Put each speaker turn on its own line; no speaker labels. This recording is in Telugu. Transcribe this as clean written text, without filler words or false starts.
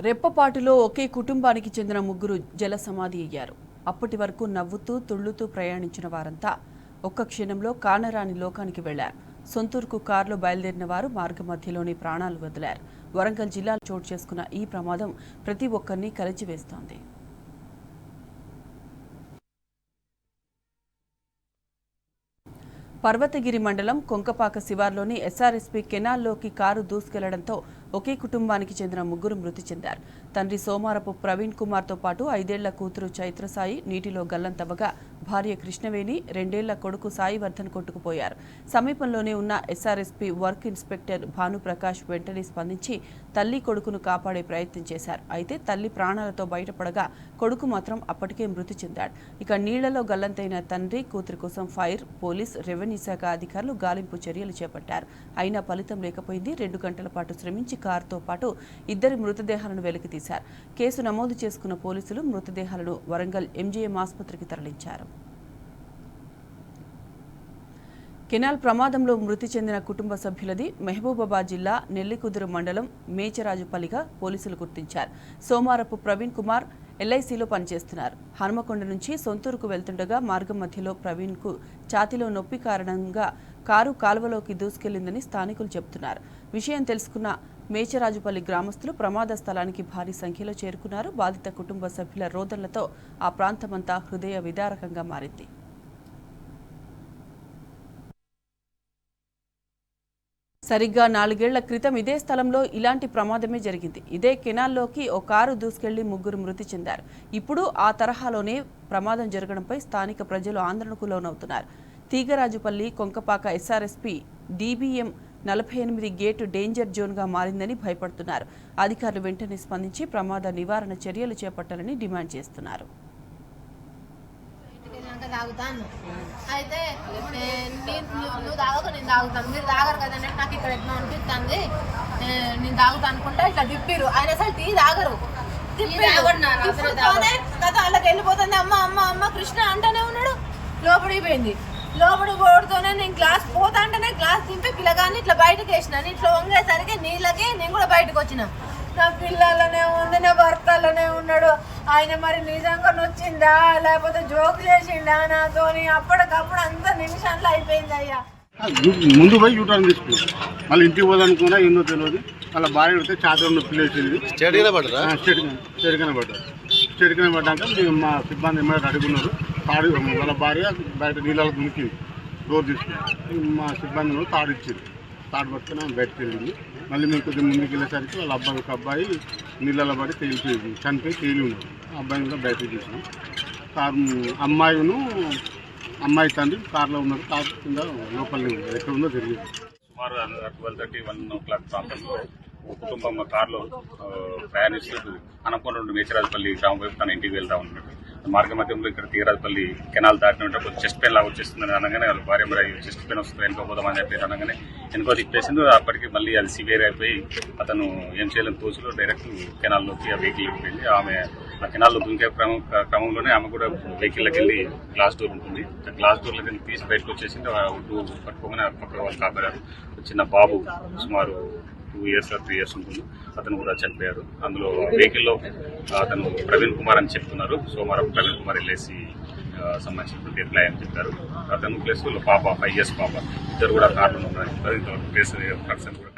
రెప్పపాటులో ఒకే కుటుంబానికి చెందిన ముగ్గురు జల సమాధి అయ్యారు. అప్పటి వరకు నవ్వుతూ తుళ్లుతూ ప్రయాణించిన వారంతా ఒక్క క్షణంలో కానరాని లోకానికి వెళ్లారు. సొంతూరుకు కారులో బయలుదేరిన వారు మార్గమధ్యలోనే ప్రాణాలు వదిలారు. వరంగల్ జిల్లాలో చోటు చేసుకున్న ఈ ప్రమాదం ప్రతి ఒక్కరిని కలిచివేస్తోంది. పర్వతగిరి మండలం కొంకపాక శివార్లోని ఎస్ఆర్ఎస్పీ కెనాల్లోకి కారు దూసుకెళ్లడంతో ఒకే కుటుంబానికి చెందిన ముగ్గురు మృతి చెందారు. తండ్రి సోమారపు ప్రవీణ్ కుమార్తో పాటు 5 ఏళ్ల కూతురు చైత్రసాయి నీటిలో గల్లంతవ్వగా భార్య కృష్ణవేణి 2 ఏళ్ల కొడుకు సాయివర్ధన్ కొట్టుకుపోయారు. సమీపంలోనే ఉన్న ఎస్ఆర్ఎస్పీ వర్క్ ఇన్స్పెక్టర్ భానుప్రకాష్ వెంటనే స్పందించి తల్లి కొడుకును కాపాడే ప్రయత్నం చేశారు. అయితే తల్లి ప్రాణాలతో బయటపడగా కొడుకు మాత్రం అప్పటికే మృతి చెందాడు. ఇక నీళ్లలో గల్లంతైన తండ్రి కూతురి కోసం ఫైర్, పోలీస్, రెవెన్యూ శాఖ అధికారులు గాలింపు చర్యలు చేపట్టారు. అయినా ఫలితం లేకపోయింది. 2 గంటల పాటు శ్రమించి కారుతో పాటు 2 మృతదేహాలను వెలికితీశారు. కేసు నమోదు చేసుకున్న పోలీసులు మృతదేహాలను వరంగల్ ఎంజీఎం ఆసుపత్రికి తరలించారు. కెనాల్ ప్రమాదంలో మృతి చెందిన కుటుంబ సభ్యులది మహబూబాబాద్ జిల్లా నెల్లికుదురు మండలం మేచరాజుపల్లిగా పోలీసులు గుర్తించారు. సోమారపు ప్రవీణ్ కుమార్ ఎల్ఐసిలో పనిచేస్తున్నారు. హనుమకొండ నుంచి సొంతూరుకు వెళ్తుండగా మార్గం మధ్యలో ప్రవీణ్కు ఛాతీలో నొప్పి కారణంగా కారు కాలువలోకి దూసుకెళ్లిందని స్థానికులు చెబుతున్నారు. విషయం తెలుసుకున్న మేచరాజుపల్లి గ్రామస్తులు ప్రమాద స్థలానికి భారీ సంఖ్యలో చేరుకున్నారు. బాధిత కుటుంబ సభ్యుల రోదనలతో ఆ ప్రాంతమంతా హృదయ విదారకంగా మారింది. సరిగ్గా 4 ఏళ్ల క్రితం ఇదే స్థలంలో ఇలాంటి ప్రమాదమే జరిగింది. ఇదే కెనాల్లోకి ఓ కారు దూసుకెళ్లి ముగ్గురు మృతి చెందారు. ఇప్పుడు ఆ తరహాలోనే ప్రమాదం జరగడంపై స్థానిక ప్రజలు ఆందోళనకు లోనవుతున్నారు. Teegarajupalli కొంకపాక SRSP DBM 48 gate danger జోన్గా మారిందని భయపడుతున్నారు. అధికారులు వెంటనే స్పందించి ప్రమాద నివారణ చర్యలు చేపట్టాలని డిమాండ్ చేస్తున్నారు.
తాగుతాను అయితే నువ్వు తాగక నేను తాగుతాను, మీరు తాగరు కదంటే నాకు ఇక్కడ ఎట్లా అనిపిస్తుంది. నేను తాగుతా అనుకుంటా ఇట్లా తిప్పిరు. ఆయన అసలు టీ తాగరు, కదా వాళ్ళకి వెళ్ళిపోతుంది. అమ్మ అమ్మ అమ్మ కృష్ణ అంటూనే ఉన్నాడు. లోపలికి పోయింది. లోపలికి పోవడంతోనే నేను గ్లాస్ పోతా అంటేనే గ్లాస్ దింపి పిల్లగాన్ని ఇట్లా బయటకు వేసినాను. ఇట్లా వంగేసరికి నీళ్ళకి నేను కూడా బయటకు వచ్చిన. నా పిల్లలనే ఉంది, నా భర్తలోనే ఉన్నాడు. ఆయన మరి నిజంగా నొచ్చిందా లేకపోతే జోక్ చేసిండా నాతోని? అప్పటికప్పుడు అంత నిమిషంలో అయిపోయింది. అయ్యా
ముందు పోయి యూటర్న్ తీసుకున్నాం. మళ్ళీ ఇంటికి పోదనుకున్నా ఏందో తెలియదు. వాళ్ళ భార్య పెడితే చాతలో నొప్పి లేచింది. స్టేట్గానే పడ్డారు. స్టేట్గానే పడ్డాక మా సిబ్బంది ఏమైనా అడుగున్నారు. తాడు వాళ్ళ భార్య బయట నీళ్ళలో దునికింది. డోర్ తీసుకుని మా సిబ్బంది తాడు ఇచ్చింది. తాడు పట్టుకుని బయటకు వెళ్ళింది. మళ్ళీ మేము కొద్దిగా ముందుకు వెళ్ళేసరికి వాళ్ళ ఒక అబ్బాయి నీళ్ళలో పడి తేలిపోయింది, చనిపోయి తేలి ఉన్నాడు. ఆ అబ్బాయిని కూడా బయటకు తీసినాం. కారు అమ్మాయి తండ్రి కారులో ఉన్నారు. కారు కింద లోపలనే ఉంది. ఎక్కడ ఉందో తెలియదు.
సుమారు 12:30-1 o'clock ప్రాంతంలో కుటుంబం కారులో ప్రయాణిస్తూ హనుమకొండ నుండి మేచరాజుపల్లి గ్రామం వైపు తన ఇంటికి వెళ్తా ఉన్నాడు. మార్గ మధ్యంలో ఇక్కడ తీగరాజుపల్లి కెనాల్ దాటిన కొంచెం చెస్ట్ పెయిన్ లాగా వచ్చేస్తుందని అనగానే వాళ్ళ భార్య మరి చెస్ట్ పెయిన్ వస్తుంది వెనుక పోదామని చెప్పేసి అనగానే వెనుక తిప్పేసింది. అప్పటికి మళ్ళీ అది సివియర్ అయిపోయి అతను ఏం చేయలేని తోచులో డైరెక్ట్ కెనాల్లోకి ఆ వెహికల్ వెళ్ళిపోయింది. ఆమె ఆ కెనాల్లో దుంకే క్రమంలోనే ఆమె కూడా వెహికల్లోకి వెళ్ళి గ్లాస్ డోర్ ఉంటుంది. గ్లాస్ డోర్లోకి వెళ్ళి తీసి బయటకు వచ్చేసింది. ఉడ్డు పట్టుకోగానే పక్కన వాళ్ళు కాపాడారు. చిన్న బాబు సుమారు 2 years or 3 years ఉంటుంది. అతను కూడా చనిపోయారు. అందులో వెహికల్లో అతను ప్రవీణ్ కుమార్ అని చెప్తున్నారు. సోమారం ప్రవీణ్ కుమార్ ఎల్ఐసి సంబంధించినటువంటి ఎంప్లాయ్ అని చెప్పారు. అతను ప్లస్ పాప 5 years పాప ఇద్దరు కూడా కార్లో ఉన్నారు. ప్లేస్ పర్సన్ కూడా